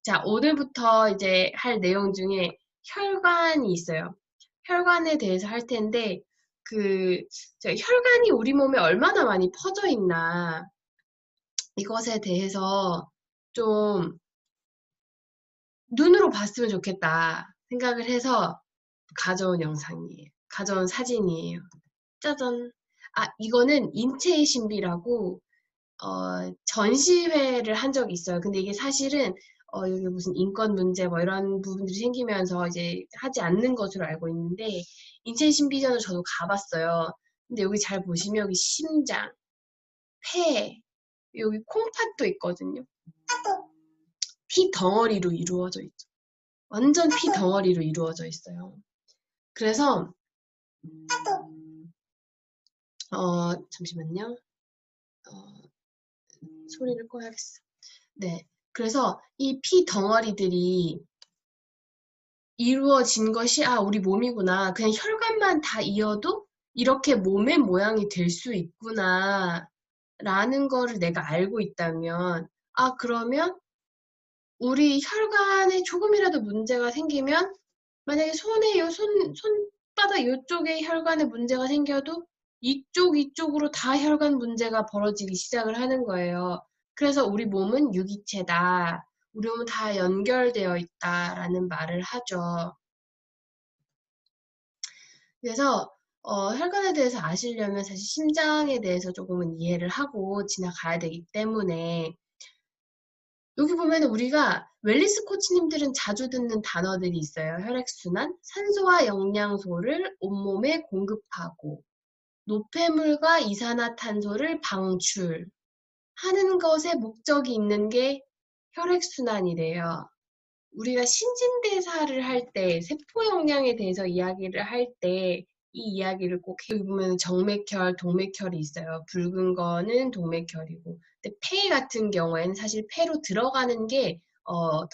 자, 오늘부터 이제 할 내용 중에 혈관이 있어요. 혈관에 대해서 할 텐데, 혈관이 우리 몸에 얼마나 많이 퍼져 있나, 이것에 대해서 좀 눈으로 봤으면 좋겠다 생각을 해서 가져온 영상이에요. 가져온 사진이에요. 짜잔. 아, 이거는 인체의 신비라고 전시회를 한 적이 있어요. 근데 이게 사실은 여기 무슨 인권 문제 뭐 이런 부분들이 생기면서 이제 하지 않는 것으로 알고 있는데 인체의 신비전을 저도 가봤어요. 근데 여기 잘 보시면 여기 심장, 폐, 여기 콩팥도 있거든요. 피 덩어리로 이루어져 있죠. 완전 피 덩어리로 이루어져 있어요. 그래서 잠시만요. 소리를 꺼야겠어. 네. 그래서 이 피 덩어리들이 이루어진 것이 우리 몸이구나. 그냥 혈관만 다 이어도 이렇게 몸의 모양이 될 수 있구나. 라는 거를 내가 알고 있다면, 그러면 우리 혈관에 조금이라도 문제가 생기면, 만약에 손바닥 이쪽에 혈관에 문제가 생겨도 이쪽으로 다 혈관 문제가 벌어지기 시작을 하는 거예요. 그래서 우리 몸은 유기체다. 우리 몸은 다 연결되어 있다라는 말을 하죠. 그래서 혈관에 대해서 아시려면 사실 심장에 대해서 조금은 이해를 하고 지나가야 되기 때문에 여기 보면 우리가 웰리스 코치님들은 자주 듣는 단어들이 있어요. 혈액순환, 산소와 영양소를 온몸에 공급하고 노폐물과 이산화탄소를 방출하는 것에 목적이 있는 게 혈액순환이래요. 우리가 신진대사를 할 때, 세포 용량에 대해서 이야기를 할 때, 이 이야기를 꼭 여기 보면 정맥혈, 동맥혈이 있어요. 붉은 거는 동맥혈이고. 근데 폐 같은 경우에는 사실 폐로 들어가는 게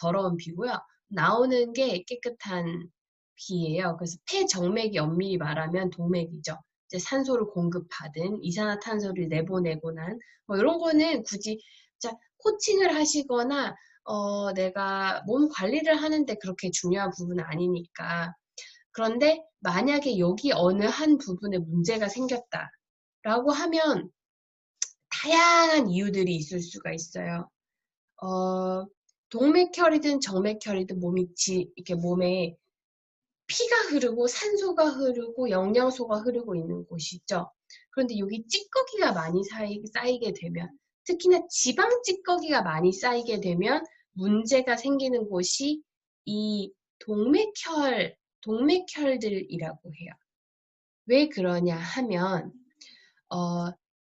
더러운 피고요. 나오는 게 깨끗한 피예요. 그래서 폐 정맥이 엄밀히 말하면 동맥이죠. 이제 산소를 공급하든 이산화탄소를 내보내고 난 뭐 이런 거는 굳이 코칭을 하시거나 내가 몸 관리를 하는데 그렇게 중요한 부분은 아니니까. 그런데 만약에 여기 어느 한 부분에 문제가 생겼다라고 하면 다양한 이유들이 있을 수가 있어요. 동맥혈이든 정맥혈이든 이렇게 몸에 피가 흐르고 산소가 흐르고 영양소가 흐르고 있는 곳이 있죠. 그런데 여기 찌꺼기가 많이 쌓이게 되면 특히나 지방 찌꺼기가 많이 쌓이게 되면 문제가 생기는 곳이 이 동맥혈들이라고 해요. 왜 그러냐 하면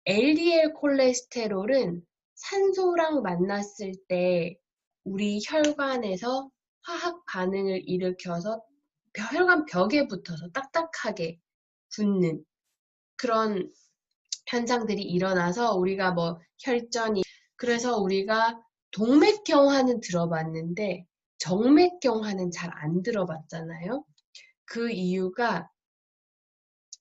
LDL 콜레스테롤은 산소랑 만났을 때 우리 혈관에서 화학 반응을 일으켜서 혈관 벽에 붙어서 딱딱하게 붙는 그런 현상들이 일어나서 우리가 그래서 우리가 동맥경화는 들어봤는데 정맥경화는 잘 안 들어봤잖아요. 그 이유가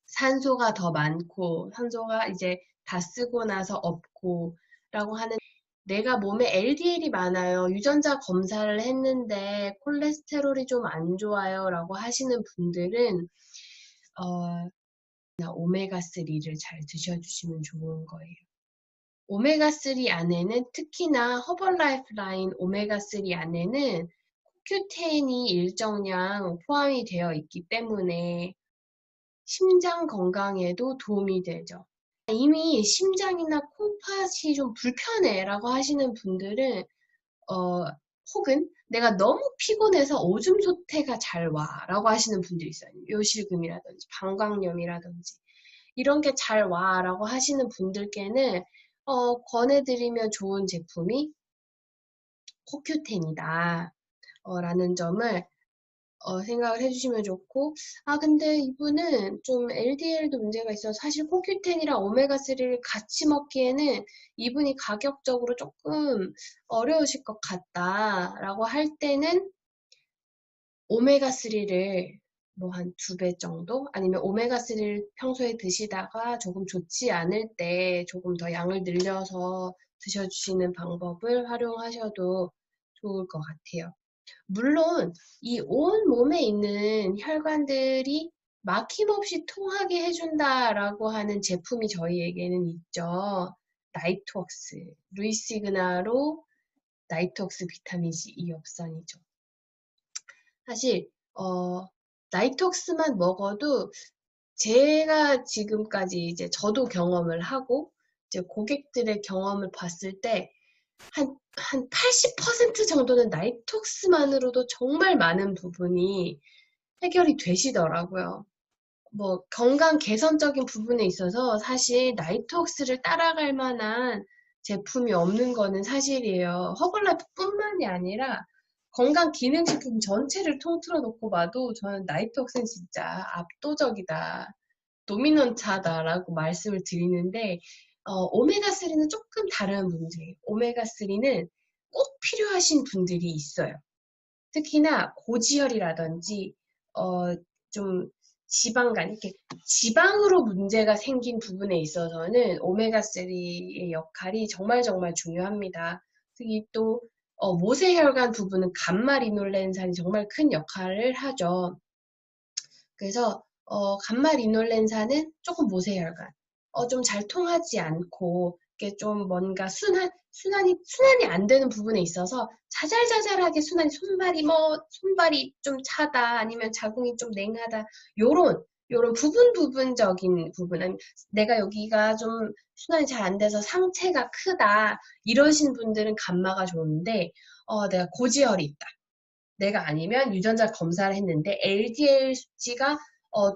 산소가 더 많고 산소가 이제 다 쓰고 나서 없고 라고 하는 내가 몸에 LDL이 많아요. 유전자 검사를 했는데 콜레스테롤이 좀 안 좋아요 라고 하시는 분들은 오메가3를 잘 드셔주시면 좋은 거예요. 오메가3 안에는 특히나 허벌라이프 라인 오메가3 안에는 CoQ10이 일정량 포함이 되어 있기 때문에 심장 건강에도 도움이 되죠. 이미 심장이나 콩팥이 좀 불편해 라고 하시는 분들은 혹은 내가 너무 피곤해서 오줌 소태가 잘 와 라고 하시는 분들이 있어요. 요실금이라든지 방광염이라든지 이런 게 잘 와 라고 하시는 분들께는 권해드리면 좋은 제품이 CoQ10이다 라는 점을 생각을 해주시면 좋고 근데 이분은 좀 LDL도 문제가 있어서 사실 CoQ10이랑 오메가3를 같이 먹기에는 이분이 가격적으로 조금 어려우실 것 같다 라고 할 때는 오메가3를 뭐 한 2배 정도? 아니면 오메가3를 평소에 드시다가 조금 좋지 않을 때 조금 더 양을 늘려서 드셔주시는 방법을 활용하셔도 좋을 것 같아요. 물론 이 온 몸에 있는 혈관들이 막힘없이 통하게 해준다라고 하는 제품이 저희에게는 있죠. 나이트웍스, 루이시그나로 나이트웍스 비타민 C 이 엽산이죠. 사실 나이트웍스만 먹어도 제가 지금까지 이제 저도 경험을 하고 이제 고객들의 경험을 봤을 때 한 80% 정도는 나이톡스만으로도 정말 많은 부분이 해결이 되시더라고요. 뭐 건강 개선적인 부분에 있어서 사실 나이톡스를 따라갈 만한 제품이 없는 거는 사실이에요. 허블라이프뿐만이 아니라 건강 기능식품 전체를 통틀어 놓고 봐도 저는 나이톡스는 진짜 압도적이다. 도미넌트하다라고 말씀을 드리는데 오메가3는 조금 다른 문제예요. 오메가3는 꼭 필요하신 분들이 있어요. 특히나 고지혈이라든지 좀 지방간, 이렇게 지방으로 문제가 생긴 부분에 있어서는 오메가3의 역할이 정말 중요합니다. 특히 또 모세혈관 부분은 감마리놀렌산이 정말 큰 역할을 하죠. 그래서 감마리놀렌산은 조금 모세혈관, 좀 잘 통하지 않고 이게 좀 뭔가 순환이 안 되는 부분에 있어서 자잘자잘하게 손발이 좀 차다 아니면 자궁이 좀 냉하다 요런 부분적인 부분 아니면 내가 여기가 좀 순환이 잘 안 돼서 상체가 크다 이러신 분들은 감마가 좋은데 내가 고지혈이 있다. 내가 아니면 유전자 검사를 했는데 LDL 수치가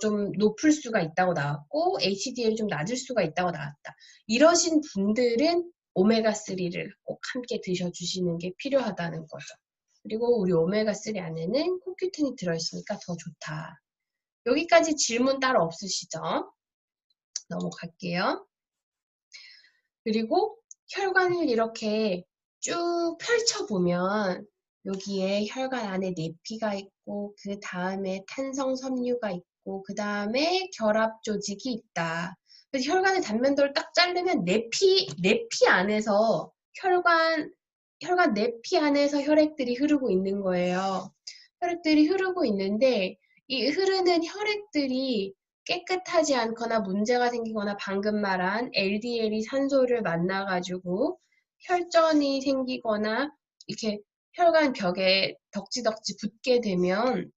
좀 높을 수가 있다고 나왔고 HDL 좀 낮을 수가 있다고 나왔다. 이러신 분들은 오메가3를 꼭 함께 드셔주시는 게 필요하다는 거죠. 그리고 우리 오메가3 안에는 코큐틴이 들어있으니까 더 좋다. 여기까지 질문 따로 없으시죠? 넘어갈게요. 그리고 혈관을 이렇게 쭉 펼쳐보면 여기에 혈관 안에 내피가 있고 그 다음에 탄성섬유가 있고 그 다음에 결합 조직이 있다. 그래서 혈관의 단면도를 딱 자르면 내피 안에서 혈관 내피 안에서 혈액들이 흐르고 있는 거예요. 혈액들이 흐르고 있는데 이 흐르는 혈액들이 깨끗하지 않거나 문제가 생기거나 방금 말한 LDL이 산소를 만나가지고 혈전이 생기거나 이렇게 혈관 벽에 덕지덕지 붙게 되면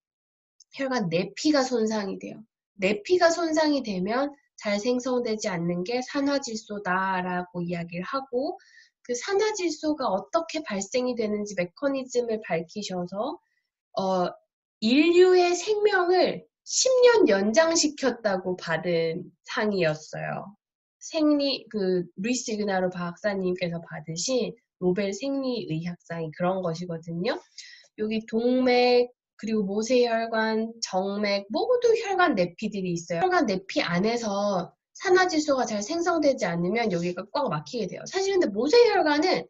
혈관 내피가 손상이 돼요. 내피가 손상이 되면 잘 생성되지 않는 게 산화질소다라고 이야기를 하고 그 산화질소가 어떻게 발생이 되는지 메커니즘을 밝히셔서 인류의 생명을 10년 연장시켰다고 받은 상이었어요. 루이스 이그나로 박사님께서 받으신 노벨 생리의학상이 그런 것이거든요. 여기 동맥, 그리고 모세혈관, 정맥, 모두 혈관 내피들이 있어요. 혈관 내피 안에서 산화질소가 잘 생성되지 않으면 여기가 꽉 막히게 돼요. 사실 근데 모세혈관은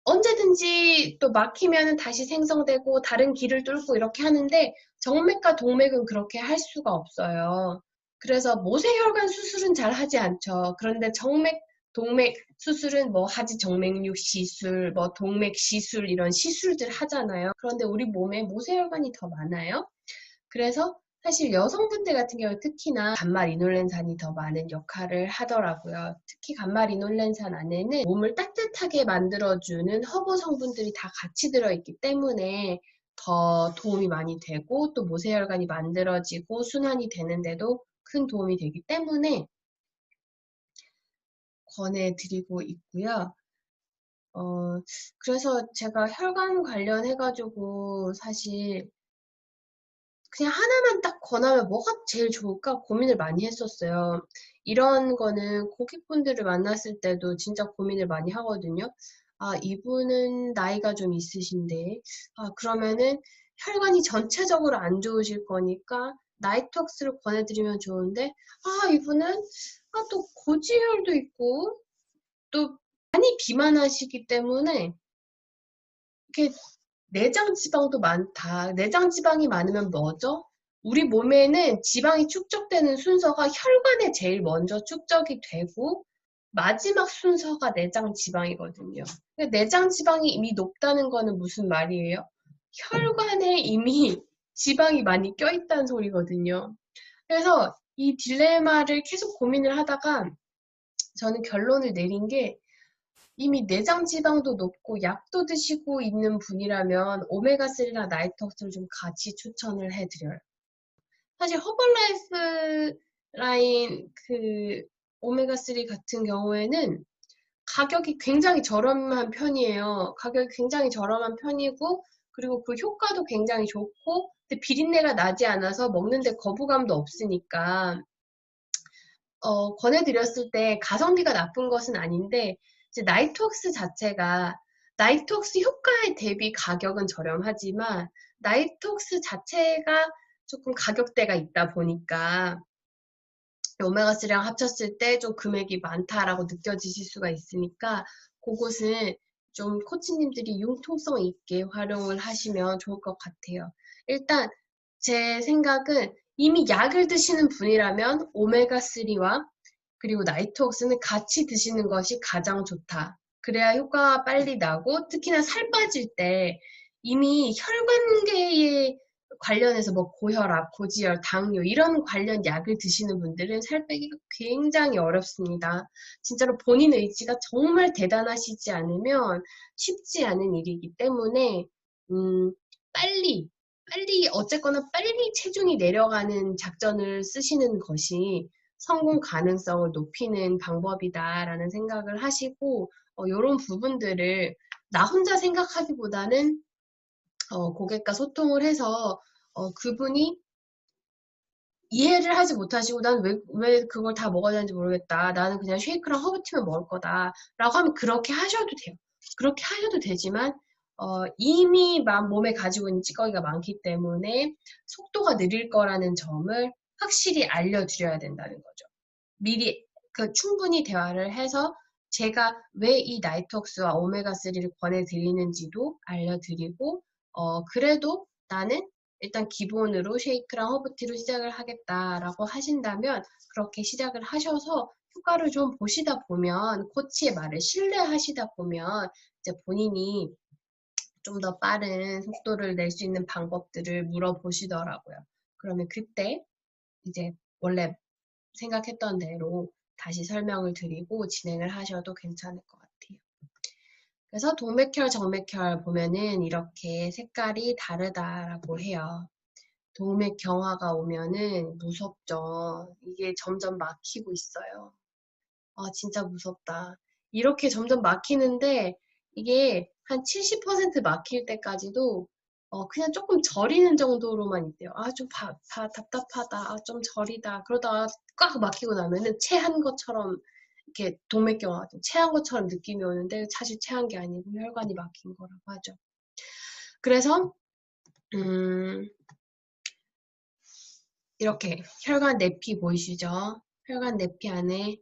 언제든지 또 막히면 다시 생성되고 다른 길을 뚫고 이렇게 하는데 정맥과 동맥은 그렇게 할 수가 없어요. 그래서 모세혈관 수술은 잘 하지 않죠. 그런데 정맥, 동맥 수술은 뭐 하지 정맥류 시술, 뭐 동맥 시술 이런 시술들 하잖아요. 그런데 우리 몸에 모세혈관이 더 많아요. 그래서 사실 여성분들 같은 경우 특히나 감마리놀렌산이 더 많은 역할을 하더라고요. 특히 감마리놀렌산 안에는 몸을 따뜻하게 만들어주는 허브 성분들이 다 같이 들어있기 때문에 더 도움이 많이 되고 또 모세혈관이 만들어지고 순환이 되는데도 큰 도움이 되기 때문에 권해드리고 있고요. 그래서 제가 혈관 관련해가지고 사실 그냥 하나만 딱 권하면 뭐가 제일 좋을까 고민을 많이 했었어요. 이런 거는 고객분들을 만났을 때도 진짜 고민을 많이 하거든요. 아, 이분은 나이가 좀 있으신데, 그러면은 혈관이 전체적으로 안 좋으실 거니까 나이톡스를 권해드리면 좋은데, 이분은 또 고지혈도 있고, 또 많이 비만하시기 때문에 이렇게 내장 지방도 많다. 내장 지방이 많으면 뭐죠? 우리 몸에는 지방이 축적되는 순서가 혈관에 제일 먼저 축적이 되고 마지막 순서가 내장 지방이거든요. 내장 지방이 이미 높다는 거는 무슨 말이에요? 혈관에 이미 지방이 많이 껴있다는 소리거든요. 그래서 이 딜레마를 계속 고민을 하다가 저는 결론을 내린 게 이미 내장 지방도 높고 약도 드시고 있는 분이라면 오메가3랑 나이트웍스를 좀 같이 추천을 해드려요. 사실 허벌라이프 라인 그 오메가3 같은 경우에는 가격이 굉장히 저렴한 편이에요. 가격이 굉장히 저렴한 편이고, 그리고 그 효과도 굉장히 좋고, 근데 비린내가 나지 않아서 먹는데 거부감도 없으니까, 권해드렸을 때 가성비가 나쁜 것은 아닌데, 이제 나이트웍스 자체가, 나이트웍스 효과에 대비 가격은 저렴하지만, 나이트웍스 자체가 조금 가격대가 있다 보니까, 오메가3랑 합쳤을 때 좀 금액이 많다라고 느껴지실 수가 있으니까 그것은 좀 코치님들이 융통성 있게 활용을 하시면 좋을 것 같아요. 일단 제 생각은 이미 약을 드시는 분이라면 오메가3와 그리고 나이트웍스는 같이 드시는 것이 가장 좋다. 그래야 효과가 빨리 나고 특히나 살 빠질 때 이미 혈관계에 관련해서 뭐 고혈압, 고지혈, 당뇨 이런 관련 약을 드시는 분들은 살 빼기가 굉장히 어렵습니다. 진짜로 본인 의지가 정말 대단하시지 않으면 쉽지 않은 일이기 때문에 빨리 어쨌거나 빨리 체중이 내려가는 작전을 쓰시는 것이 성공 가능성을 높이는 방법이다라는 생각을 하시고 이런 부분들을 나 혼자 생각하기보다는 고객과 소통을 해서 그분이 이해를 하지 못하시고 난 왜 그걸 다 먹어야 되는지 모르겠다. 나는 그냥 쉐이크랑 허브티만 먹을 거다. 라고 하면 그렇게 하셔도 돼요. 그렇게 하셔도 되지만 이미 몸에 가지고 있는 찌꺼기가 많기 때문에 속도가 느릴 거라는 점을 확실히 알려드려야 된다는 거죠. 미리 충분히 대화를 해서 제가 왜 이 나이트웍스와 오메가3를 권해드리는지도 알려드리고 그래도 나는 일단 기본으로 쉐이크랑 허브티로 시작을 하겠다라고 하신다면 그렇게 시작을 하셔서 효과를 좀 보시다 보면 코치의 말을 신뢰하시다 보면 이제 본인이 좀 더 빠른 속도를 낼 수 있는 방법들을 물어보시더라고요. 그러면 그때 이제 원래 생각했던 대로 다시 설명을 드리고 진행을 하셔도 괜찮을 것 같아요. 그래서 동맥혈, 정맥혈 보면은 이렇게 색깔이 다르다라고 해요. 동맥경화가 오면은 무섭죠. 이게 점점 막히고 있어요. 진짜 무섭다. 이렇게 점점 막히는데 이게 한 70% 막힐 때까지도 그냥 조금 저리는 정도로만 있대요. 좀 답답하다. 좀 저리다. 그러다가 꽉 막히고 나면은 체한 것처럼 이렇게 동맥경화 같은 체한 것처럼 느낌이 오는데 사실 체한 게 아니고 혈관이 막힌 거라고 하죠. 그래서 이렇게 혈관 내피 보이시죠? 혈관 내피 안에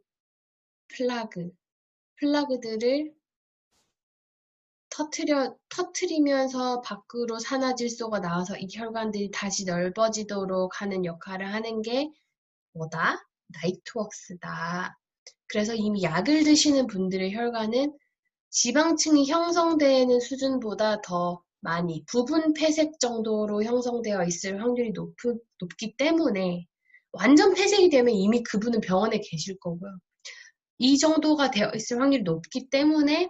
플라그들을 터트리면서 밖으로 산화질소가 나와서 이 혈관들이 다시 넓어지도록 하는 역할을 하는 게 뭐다? 나이트웍스다. 그래서 이미 약을 드시는 분들의 혈관은 지방층이 형성되는 수준보다 더 많이 부분 폐색 정도로 형성되어 있을 확률이 높기 때문에 완전 폐색이 되면 이미 그분은 병원에 계실 거고요. 이 정도가 되어 있을 확률이 높기 때문에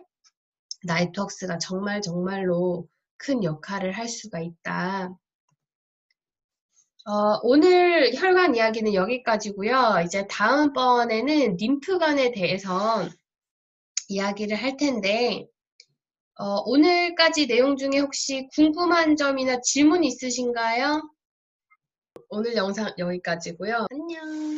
나이트웍스가 정말로 큰 역할을 할 수가 있다. 오늘 혈관 이야기는 여기까지고요. 이제 다음번에는 림프관에 대해서 이야기를 할 텐데 오늘까지 내용 중에 혹시 궁금한 점이나 질문 있으신가요? 오늘 영상 여기까지고요. 안녕.